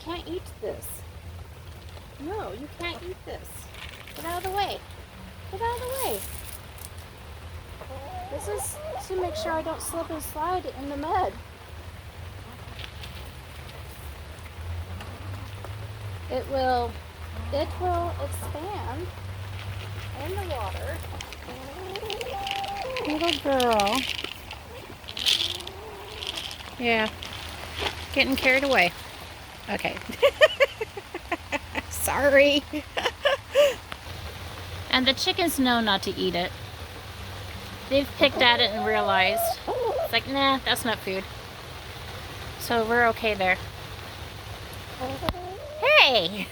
can't eat this. No, you can't eat this. Get out of the way. Get out of the way. This is to make sure I don't slip and slide in the mud. It will expand in the water. Little girl. Yeah, getting carried away. Okay. Sorry. And the chickens know not to eat it. They've picked at it and realized, it's like, nah, that's not food. So we're okay there. Hey!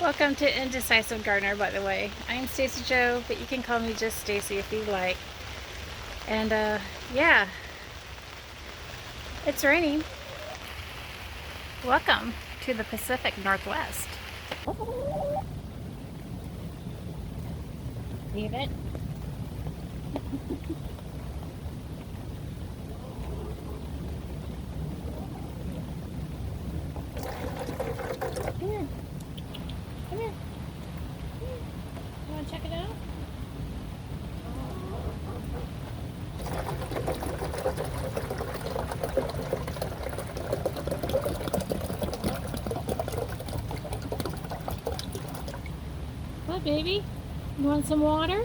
Welcome to Indecisive Gardener, by the way. I'm Stacy Jo, but you can call me just Stacy if you like. And yeah, it's raining. Welcome to the Pacific Northwest. Leave it. Come here. Come here. You want to check it out? What, baby? You want some water?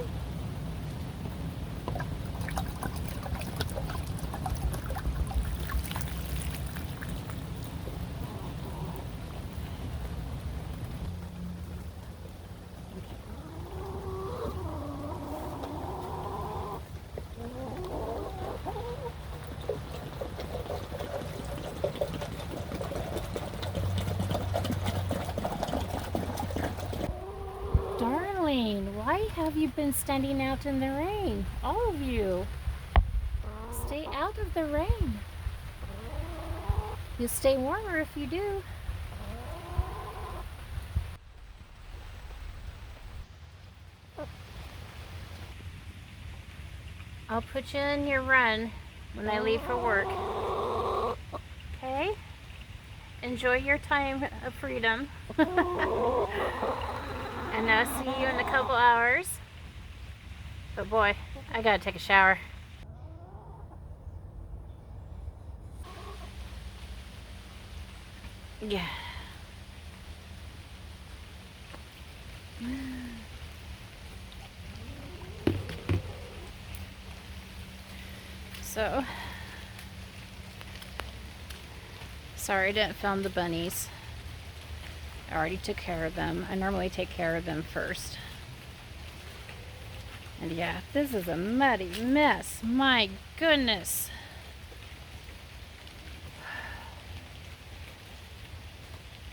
Darling, why have you been standing out in the rain? All of you. Stay out of the rain. You'll stay warmer if you do. I'll put you in your run when I leave for work. Okay? Enjoy your time of freedom. And I'll see you in a couple hours. But boy, I gotta take a shower. Yeah. So, sorry I didn't film the bunnies. I already took care of them. I normally take care of them first. And yeah, this is a muddy mess. My goodness.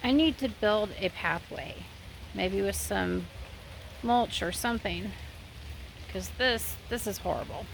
I need to build a pathway. Maybe with some mulch or something. Because this is horrible.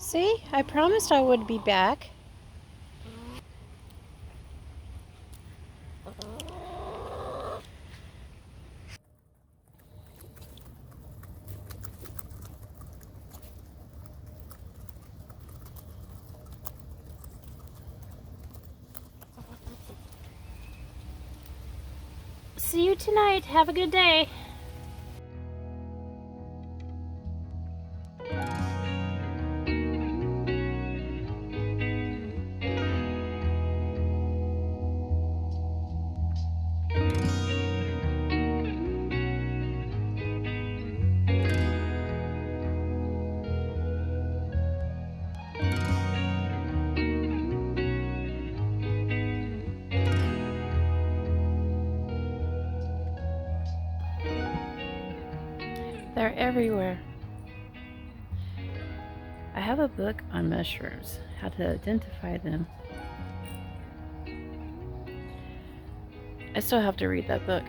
See, I promised I would be back. See you tonight. Have a good day. everywhere. I have a book on mushrooms, how to identify them. I still have to read that book.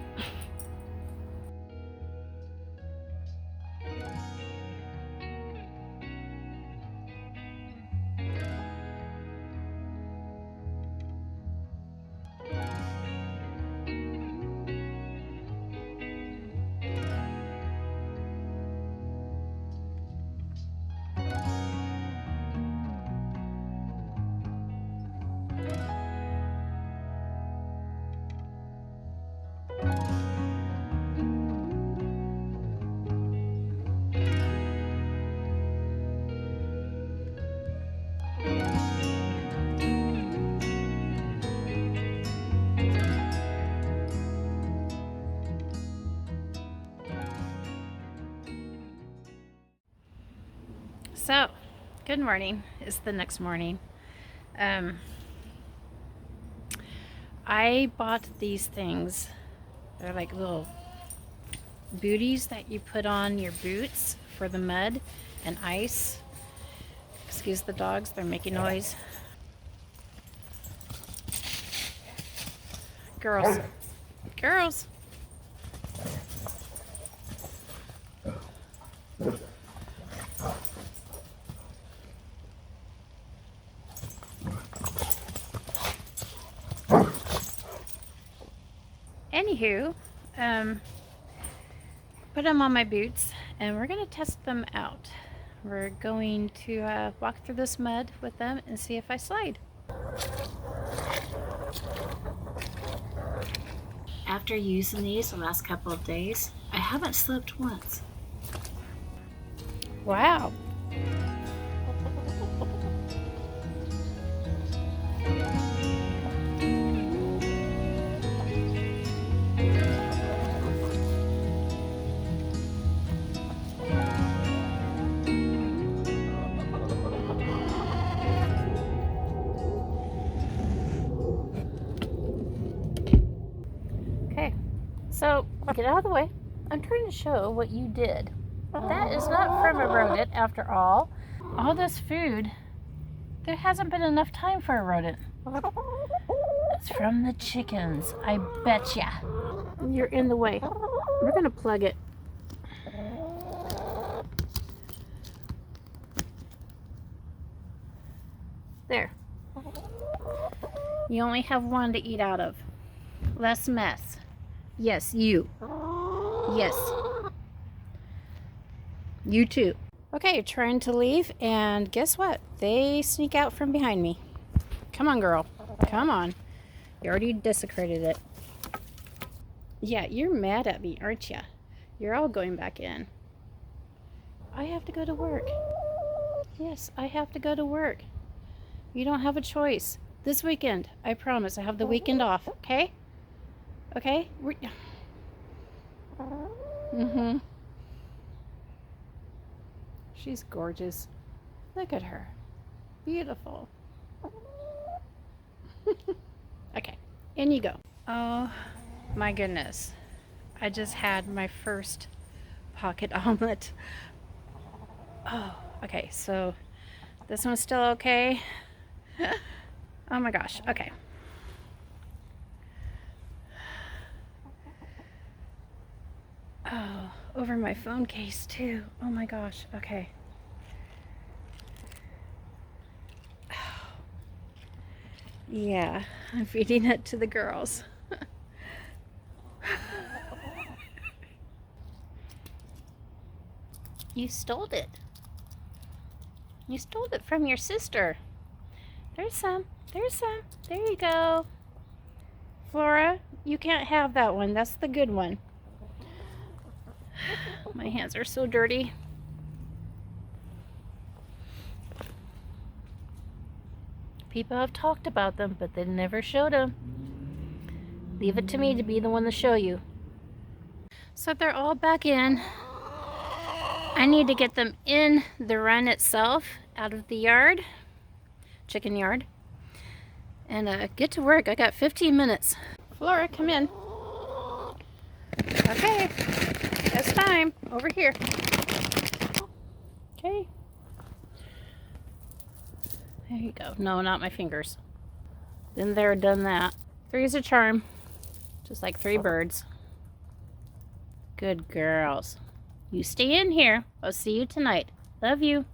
So, good morning. It's the next morning. I bought these things. They're like little booties that you put on your boots for the mud and ice. Excuse the dogs, they're making noise. Girls. Girls. Anywho, put them on my boots and we're going to test them out. We're going to walk through this mud with them and see if I slide. After using these the last couple of days, I haven't slipped once. Wow. Okay, so get out of the way. I'm trying to show what you did. That is not from a rodent after all. All this food, there hasn't been enough time for a rodent. It's from the chickens, I betcha. You're in the way. We're gonna plug it. There. You only have one to eat out of. Less mess. Yes, you. Yes. You too. Okay, trying to leave, and guess what? They sneak out from behind me. Come on, girl. Come on. You already desecrated it. Yeah, you're mad at me, aren't you? You're all going back in. I have to go to work. Yes, I have to go to work. You don't have a choice. This weekend, I promise, I have the weekend off, okay? Okay? Mm-hmm. She's gorgeous. Look at her. Beautiful. Okay, in you go. Oh my goodness. I just had my first pocket omelet. Oh, okay, so this one's still okay. Oh my gosh, okay. Oh, over my phone case too. Oh my gosh, okay. Oh. Yeah, I'm feeding it to the girls. You stole it. You stole it from your sister. There's some. There's some. There you go. Flora, you can't have that one. That's the good one. My hands are so dirty. People have talked about them, but they never showed them. Leave it to me to be the one to show you. So they're all back in. I need to get them in the run itself, out of the yard, chicken yard, and get to work. I got 15 minutes. Flora, come in. Okay, it's time. Over here. Okay. There you go. No, not my fingers. Been there, done that. Three's a charm. Just like 3 birds. Good girls. You stay in here. I'll see you tonight. Love you.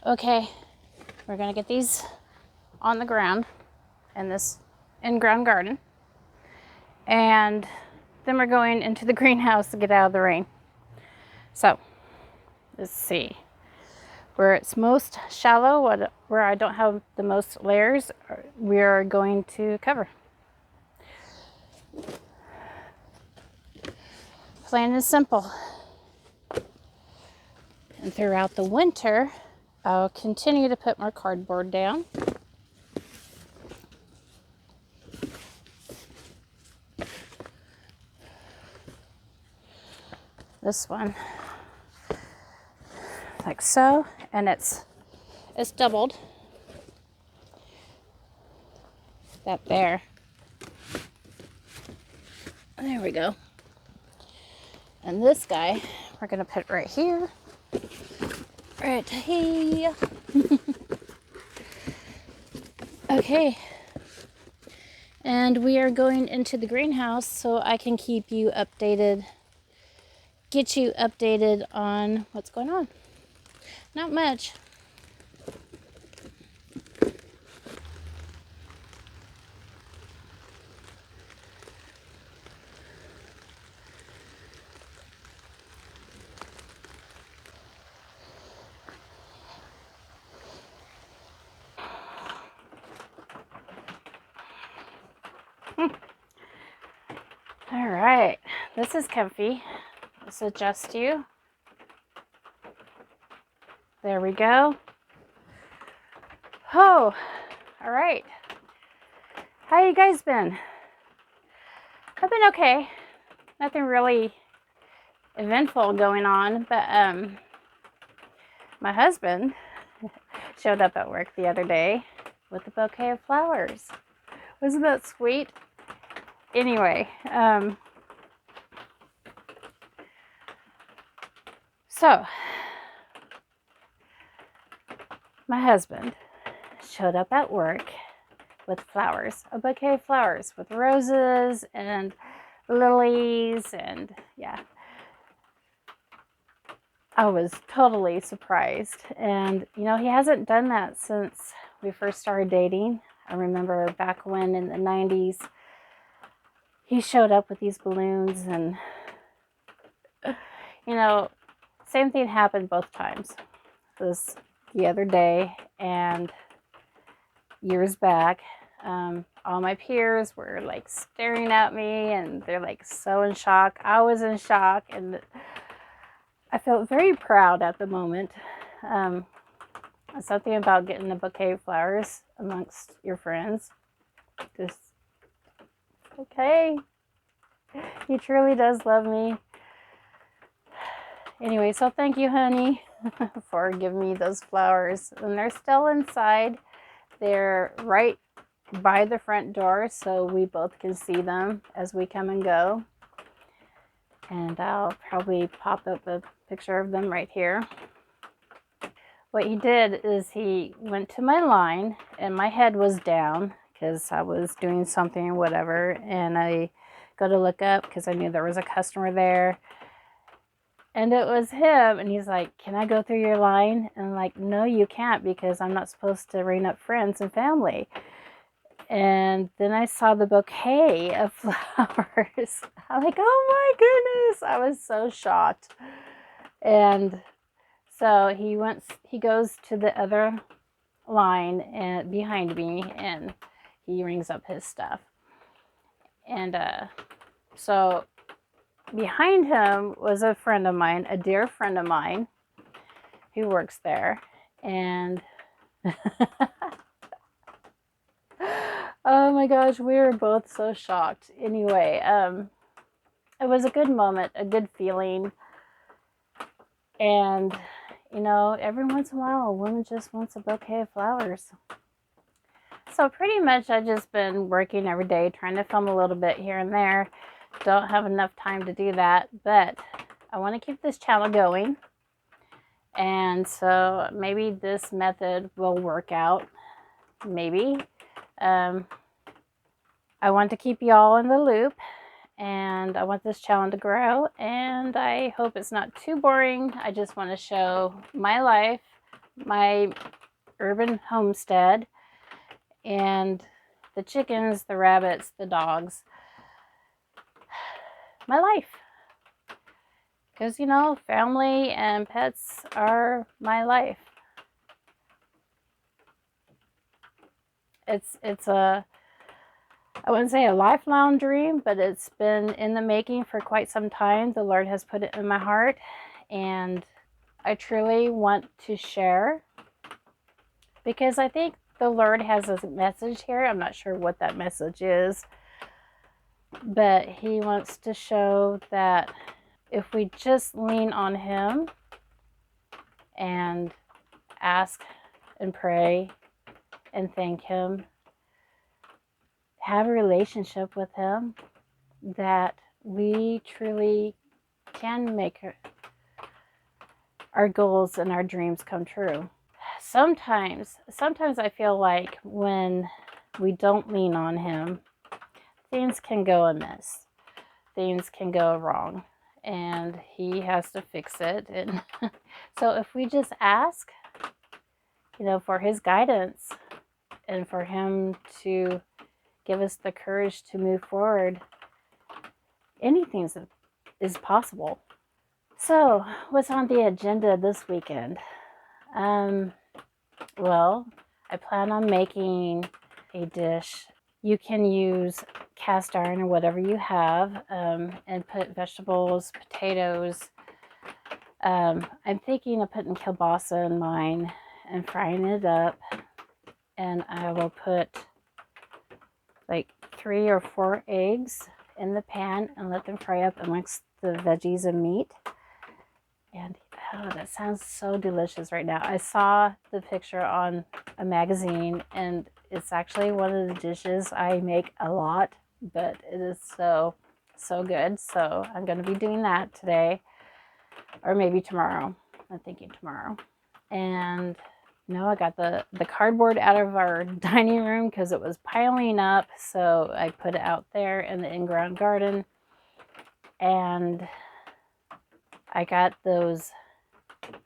Okay, we're gonna get these on the ground in this in-ground garden. And then we're going into the greenhouse to get out of the rain. So, let's see. Where it's most shallow, where I don't have the most layers, we are going to cover. Plain and simple. And throughout the winter, I'll continue to put more cardboard down. This one, like so, and it's doubled. That there. There we go. And this guy, we're gonna put right here. Right here. Okay. And we are going into the greenhouse so I can keep you updated, get you updated on what's going on. Not much. All right, this is comfy. Let's adjust you. There we go. Oh, all right. How you guys been? I've been okay. Nothing really eventful going on, but my husband showed up at work the other day with a bouquet of flowers. Wasn't that sweet? Anyway, so my husband showed up at work with flowers, a bouquet of flowers with roses and lilies, and yeah, I was totally surprised. And you know, he hasn't done that since we first started dating. I remember back when in the 90s, he showed up with these balloons, and you know, same thing happened both times. It was the other day and years back. All my peers were like staring at me, and they're like so in shock. I was in shock, and I felt very proud at the moment. Something about getting a bouquet of flowers amongst your friends. Just, okay. He truly does love me. Anyway, so thank you, honey, for giving me those flowers. And they're still inside. They're right by the front door, so we both can see them as we come and go. And I'll probably pop up a picture of them right here. What he did is he went to my line, and my head was down because I was doing something or whatever, and I go to look up because I knew there was a customer there, and it was him. And he's like, "Can I go through your line?" And I'm like, "No, you can't, because I'm not supposed to ring up friends and family." And then I saw the bouquet of flowers. I'm like, oh my goodness. I was so shocked. And So he goes to the other line and behind me, and he rings up his stuff. And so behind him was a friend of mine, a dear friend of mine who works there. And oh my gosh, we were both so shocked. Anyway, it was a good moment, a good feeling. And, you know, every once in a while, a woman just wants a bouquet of flowers. So pretty much I've just been working every day, trying to film a little bit here and there. Don't have enough time to do that, but I want to keep this channel going. And so maybe this method will work out. Maybe. I want to keep y'all in the loop, and I want this channel to grow, and I hope it's not too boring. I just want to show my life, my urban homestead, and the chickens, the rabbits, the dogs, my life. Because, you know, family and pets are my life. It's a, I wouldn't say a lifelong dream, but it's been in the making for quite some time. The Lord has put it in my heart, and I truly want to share, because I think the Lord has a message here. I'm not sure what that message is, but he wants to show that if we just lean on him and ask and pray and thank him, have a relationship with him, that we truly can make our goals and our dreams come true. Sometimes I feel like when we don't lean on him, things can go amiss. Things can go wrong, and he has to fix it. And so if we just ask, you know, for his guidance and for him to give us the courage to move forward, anything is possible. So what's on the agenda this weekend? Well, I plan on making a dish. You can use cast iron or whatever you have, and put vegetables, potatoes. I'm thinking of putting kielbasa in mine and frying it up. And I will put like 3 or 4 eggs in the pan and let them fry up amongst the veggies and meat. And oh, that sounds so delicious right now. I saw the picture on a magazine, and it's actually one of the dishes I make a lot, but it is so good. So I'm going to be doing that today, or maybe tomorrow. I'm thinking tomorrow. And no, I got the cardboard out of our dining room because it was piling up. So I put it out there in the in-ground garden. And I got those,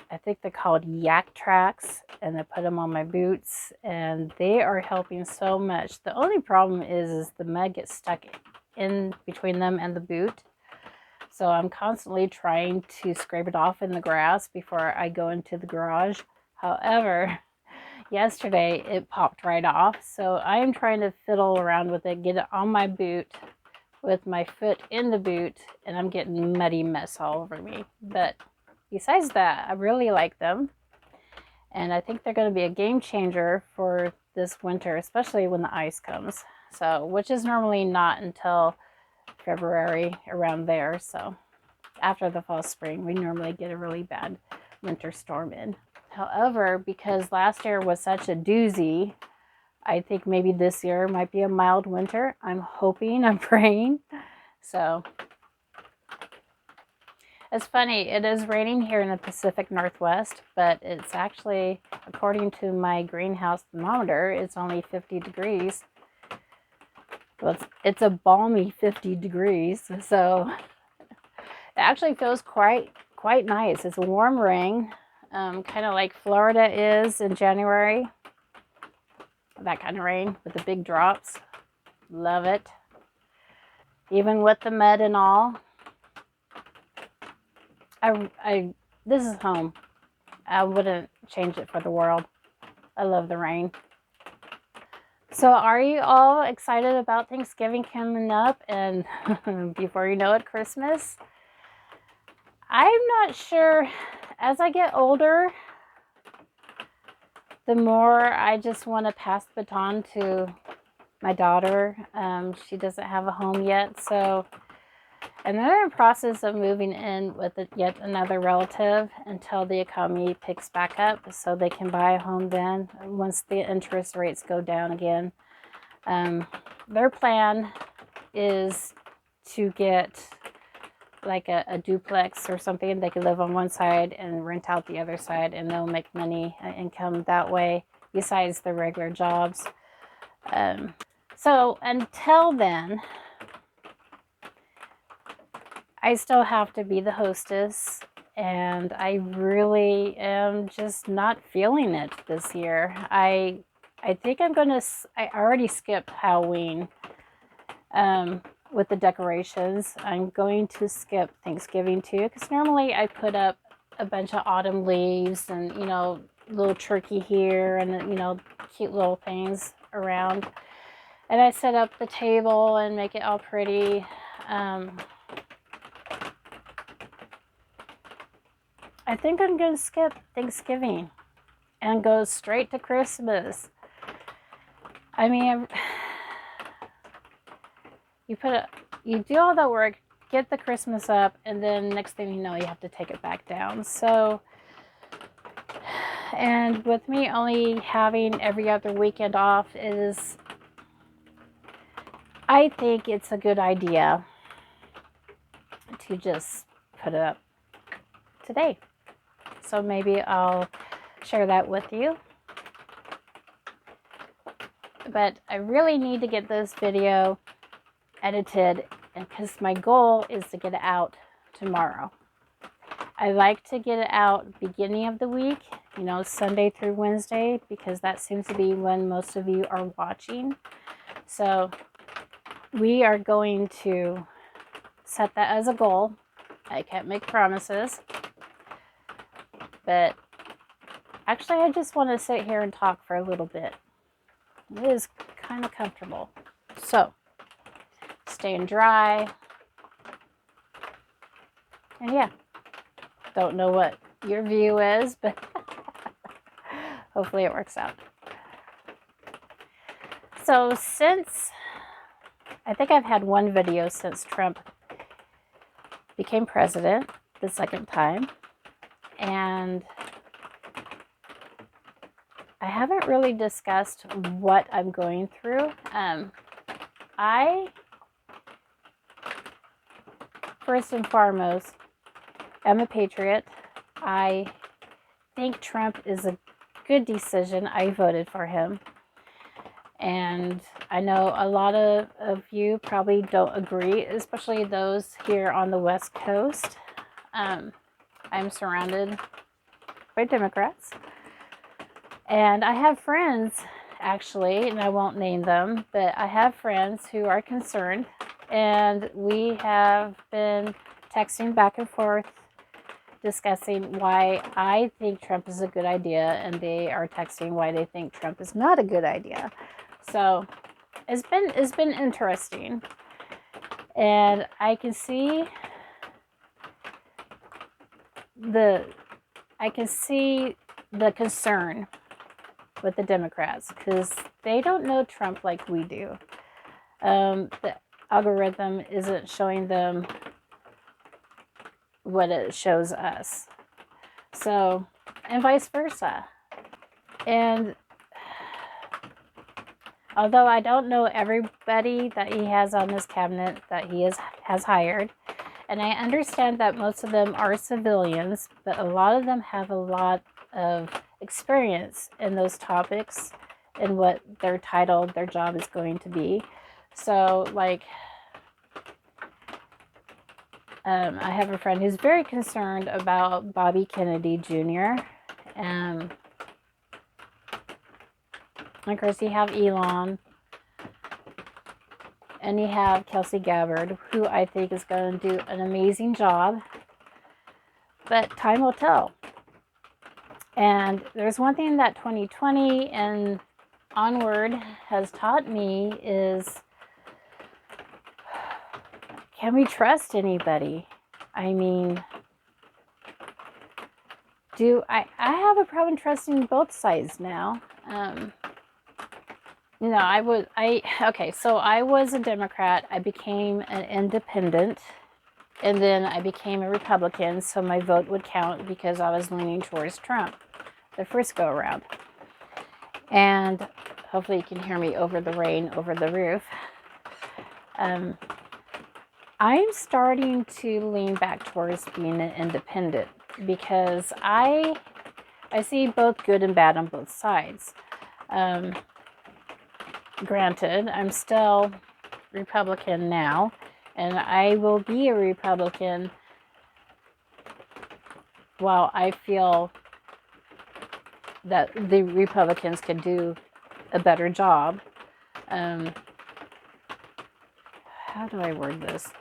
I think they're called yak tracks, and I put them on my boots, and they are helping so much. The only problem is the mud gets stuck in between them and the boot. So I'm constantly trying to scrape it off in the grass before I go into the garage. However, yesterday it popped right off. So I am trying to fiddle around with it, get it on my boot with my foot in the boot, and I'm getting muddy mess all over me. But besides that, I really like them. And I think they're going to be a game changer for this winter, especially when the ice comes. So, which is normally not until February around there. So after the fall, spring, we normally get a really bad winter storm in. However, because last year was such a doozy, I think maybe this year might be a mild winter. I'm hoping, I'm praying. So it's funny, it is raining here in the Pacific Northwest, but it's actually, according to my greenhouse thermometer, it's only 50 degrees. Well, it's a balmy 50 degrees, so it actually feels quite nice. It's a warm rain, kind of like Florida is in January. That kind of rain with the big drops. Love it. Even with the mud and all. This is home. I wouldn't change it for the world. I love the rain. So are you all excited about Thanksgiving coming up and before you know it, Christmas? I'm not sure. As I get older, the more I just want to pass the baton to my daughter. She doesn't have a home yet, so, and they're in the process of moving in with yet another relative until the economy picks back up so they can buy a home then once the interest rates go down again. Their plan is to get like a duplex or something. They could live on one side and rent out the other side, and they'll make money, income that way besides their regular jobs. So until then, I still have to be the hostess, and I really am just not feeling it this year. I think I'm gonna, I already skipped Halloween with the decorations. I'm going to skip Thanksgiving too, because normally I put up a bunch of autumn leaves and, you know, little turkey here and, you know, cute little things around. And I set up the table and make it all pretty. I think I'm going to skip Thanksgiving and go straight to Christmas. I mean, you do all that work, get the Christmas up, and then next thing you know, you have to take it back down. So, and with me only having every other weekend off I think it's a good idea to just put it up today. So maybe I'll share that with you. But I really need to get this video edited, because my goal is to get it out tomorrow. I like to get it out beginning of the week, you know, Sunday through Wednesday, because that seems to be when most of you are watching. So we are going to set that as a goal. I can't make promises, but actually I just want to sit here and talk for a little bit. It is kind of comfortable. So, staying dry. And yeah, don't know what your view is, but hopefully it works out. So since, I think I've had one video since Trump became president the second time, and I haven't really discussed what I'm going through. I, first and foremost, am a patriot. I think Trump is a good decision. I voted for him. And I know a lot of you probably don't agree, especially those here on the West Coast. I'm surrounded by Democrats. And I have friends, actually, and I won't name them, but I have friends who are concerned. And we have been texting back and forth, discussing why I think Trump is a good idea, and they are texting why they think Trump is not a good idea. So it's been interesting. And I can see the concern with the Democrats, because they don't know Trump like we do. The algorithm isn't showing them what it shows us. So, and vice versa. And although I don't know everybody that he has on his cabinet that he has hired, and I understand that most of them are civilians, but a lot of them have a lot of experience in those topics and what their title, their job is going to be. So, like, I have a friend who's very concerned about Bobby Kennedy Jr. And of course, you have Elon, and you have Kelsey Gabbard, who I think is going to do an amazing job. But time will tell. And there's one thing that 2020 and onward has taught me is, can we trust anybody? I mean, I have a problem trusting both sides now. You know, okay, so I was a Democrat. I became an independent, and then I became a Republican, so my vote would count because I was leaning towards Trump the first go around. And hopefully you can hear me over the rain, over the roof. I'm starting to lean back towards being an independent because I see both good and bad on both sides. Granted, I'm still Republican now, and I will be a Republican while I feel that the Republicans can do a better job. How do I word this?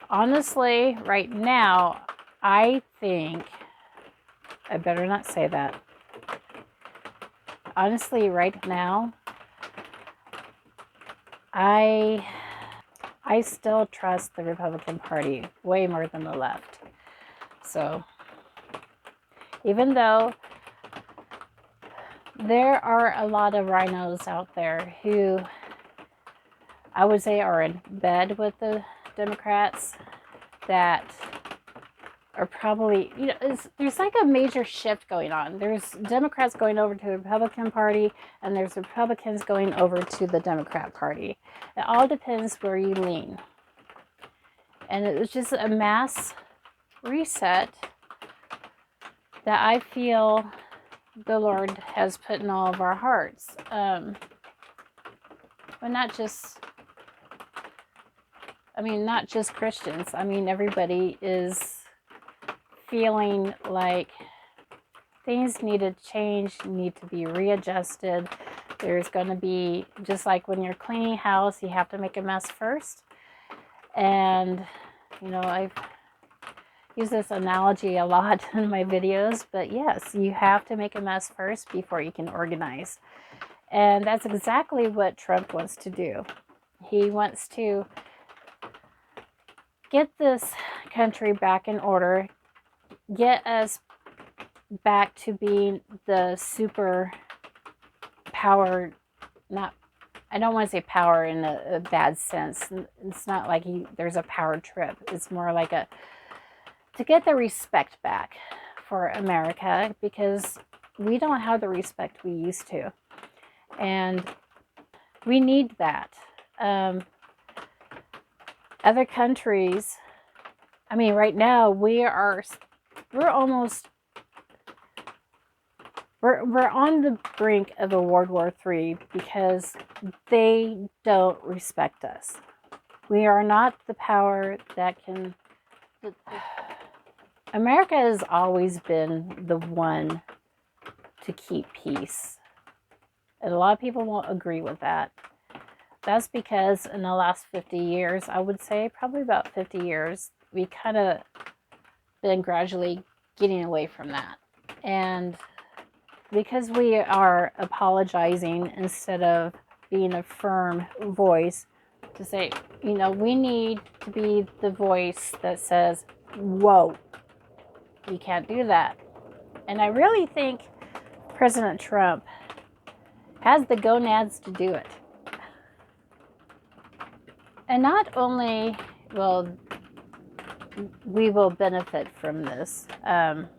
Honestly, right now, I think I better not say that. Honestly, right now, I still trust the Republican Party way more than the left. So, even though there are a lot of rhinos out there who I would say are in bed with the Democrats, that are probably, you know, there's like a major shift going on. There's Democrats going over to the Republican Party, and there's Republicans going over to the Democrat Party. It all depends where you lean. And it was just a mass reset that I feel the Lord has put in all of our hearts. But not just Christians. I mean, everybody is feeling like things need to change, need to be readjusted. There's going to be, just like when you're cleaning a house, you have to make a mess first. And, you know, I've used this analogy a lot in my videos, but yes, you have to make a mess first before you can organize. And that's exactly what Trump wants to do. He wants to get this country back in order, get us back to being the super power, I don't want to say power in a bad sense. It's not like there's a power trip. It's more like to get the respect back for America, because we don't have the respect we used to. And we need that. Other countries, I mean, right now we're on the brink of a World War III because they don't respect us. We are not the power that can. America has always been the one to keep peace. And a lot of people won't agree with that. That's because in the last 50 years, I would say probably about 50 years, we kind of been gradually getting away from that. And because we are apologizing instead of being a firm voice to say, you know, we need to be the voice that says, whoa, you can't do that. And I really think President Trump has the gonads to do it. And not only will we will benefit from this, the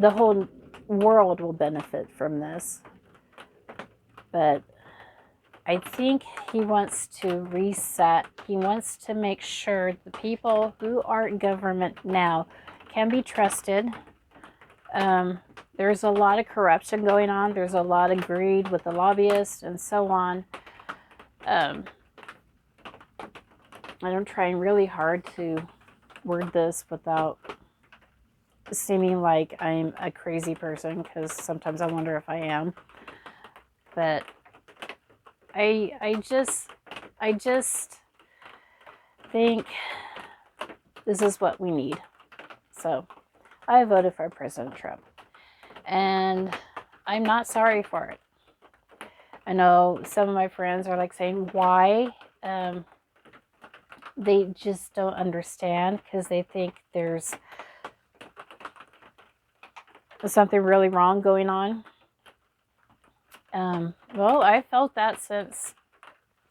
whole world will benefit from this, but I think he wants to reset. He wants to make sure the people who are in government now can be trusted. There's a lot of corruption going on. There's a lot of greed with the lobbyists and so on. I'm trying really hard to word this without seeming like I'm a crazy person, because sometimes I wonder if I am. But I just think this is what we need. So I voted for President Trump. And I'm not sorry for it. I know some of my friends are like saying, why? They just don't understand because they think there's something really wrong going on. Well, I felt that since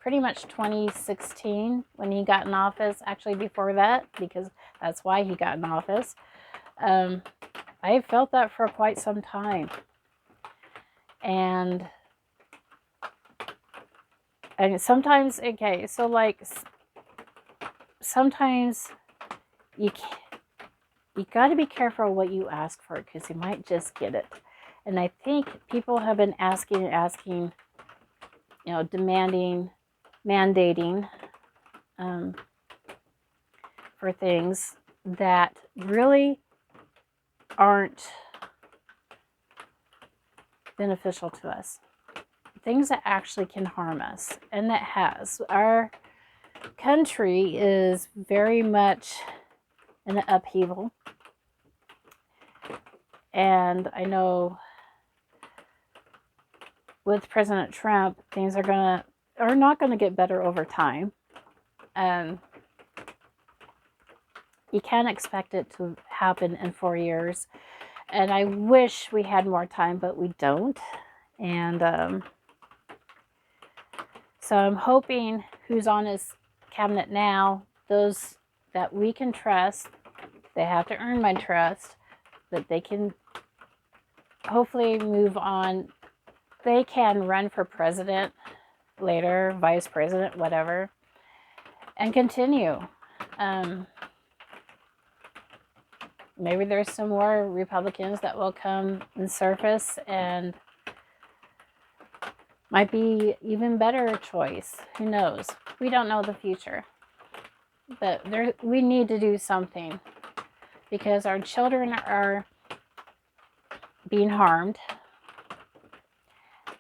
pretty much 2016 when he got in office. Actually, before that, because that's why he got in office. I felt that for quite some time. And sometimes, okay, so like sometimes you got to be careful what you ask for because you might just get it. And I think people have been asking, demanding, mandating for things that really aren't beneficial to us. Things that actually can harm us, and that has. Our country is very much in an upheaval. And I know with President Trump, things are not gonna get better over time. You can't expect it to happen in 4 years. And I wish we had more time, but we don't. And so I'm hoping who's on his cabinet now, those that we can trust, they have to earn my trust, that they can hopefully move on. They can run for president later, vice president, whatever, and continue. Maybe there's some more Republicans that will come and surface and might be even better choice. Who knows? We don't know the future. But we need to do something because our children are being harmed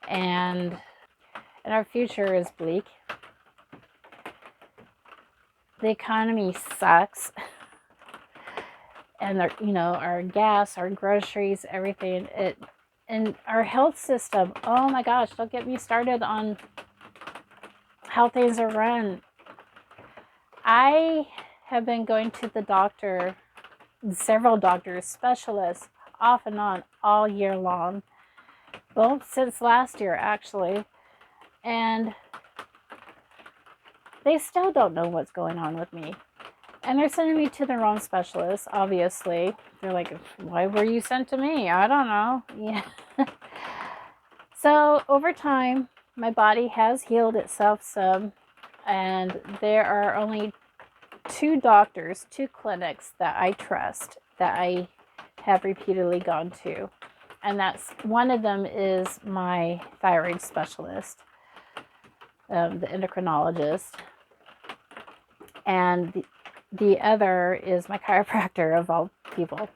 and our future is bleak. The economy sucks. And our gas, our groceries, everything, and our health system. Oh my gosh, don't get me started on how things are run. I have been going to the doctor, several doctors, specialists, off and on all year long. Well, since last year actually. And they still don't know what's going on with me. And they're sending me to the wrong specialist, obviously. They're like, why were you sent to me? I don't know. Yeah. So over time, my body has healed itself some. And there are only 2 doctors, 2 clinics that I trust, that I have repeatedly gone to. And that's one of them is my thyroid specialist, the endocrinologist. And the other is my chiropractor, of all people,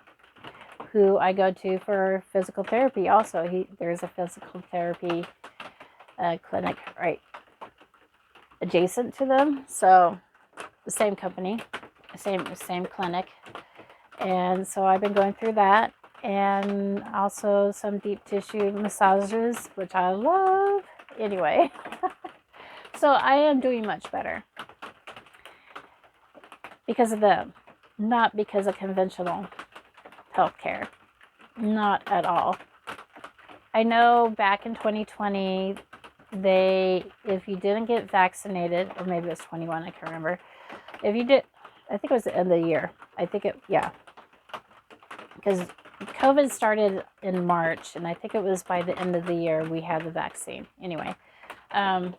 who I go to for physical therapy also. There's a physical therapy clinic right adjacent to them. So the same company, same clinic. And so I've been going through that. And also some deep tissue massages, which I love. Anyway, so I am doing much better. Because of them, not because of conventional healthcare, not at all. I know back in 2020, if you didn't get vaccinated, or maybe it was 21, I can't remember. If you did, I think it was the end of the year. Because COVID started in March, and I think it was by the end of the year we had the vaccine. Anyway, a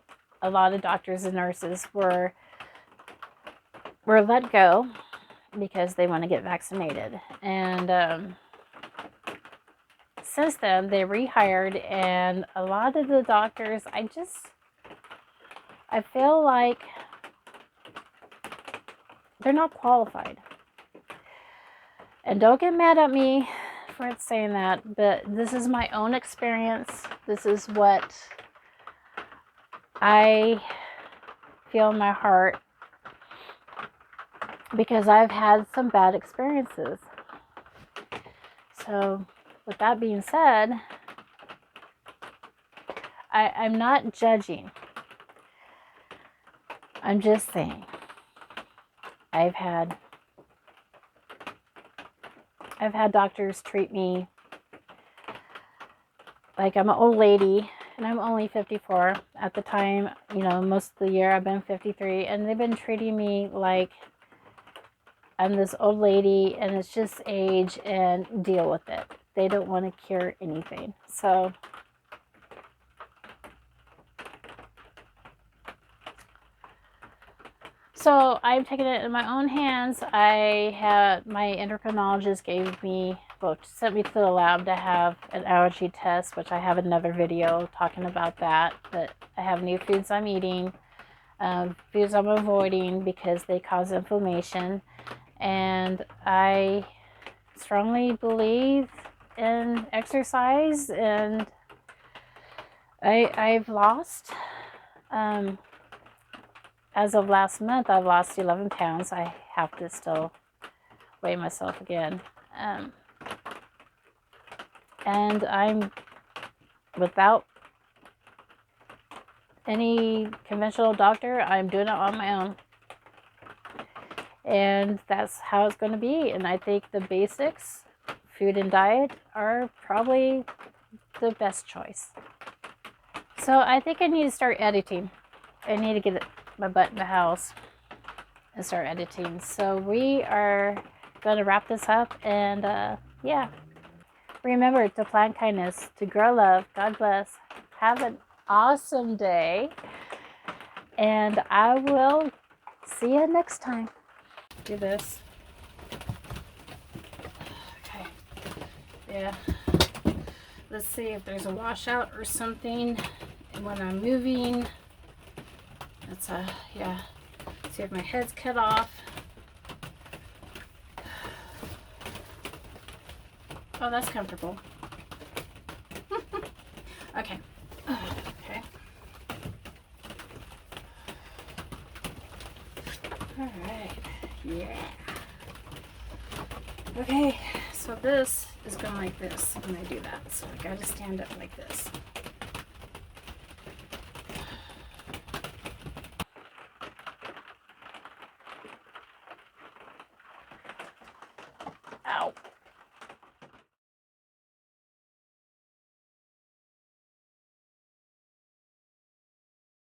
lot of doctors and nurses were let go because they want to get vaccinated. And since then, they rehired, and a lot of the doctors, I feel like they're not qualified. And don't get mad at me for saying that, but this is my own experience. This is what I feel in my heart. because I've had some bad experiences. So with that being said, I'm not judging. I'm just saying I've had doctors treat me like I'm an old lady, and I'm only 54 at the time. You know, most of the year I've been 53, and they've been treating me like I'm this old lady and it's just age and deal with it. They don't want to cure anything. So I've taken it in my own hands. I had my endocrinologist sent me to the lab to have an allergy test, which I have another video talking about that. But I have new foods I'm eating, foods I'm avoiding because they cause inflammation. And I strongly believe in exercise, and I've lost, as of last month, I've lost 11 pounds. I have to still weigh myself again. And I'm, without any conventional doctor, I'm doing it on my own. And that's how it's going to be. And I think the basics, food and diet, are probably the best choice. So I think I need to start editing. I need to get my butt in the house and start editing. So we are going to wrap this up. And yeah, remember to plant kindness, to grow love. God bless. Have an awesome day. And I will see you next time. Do this. Okay. Yeah. Let's see if there's a washout or something when I'm moving. That's yeah. See if my head's cut off. Oh, that's comfortable. Okay. Okay. All right. Yeah. Okay, so this is going like this when I do that. So I gotta stand up like this.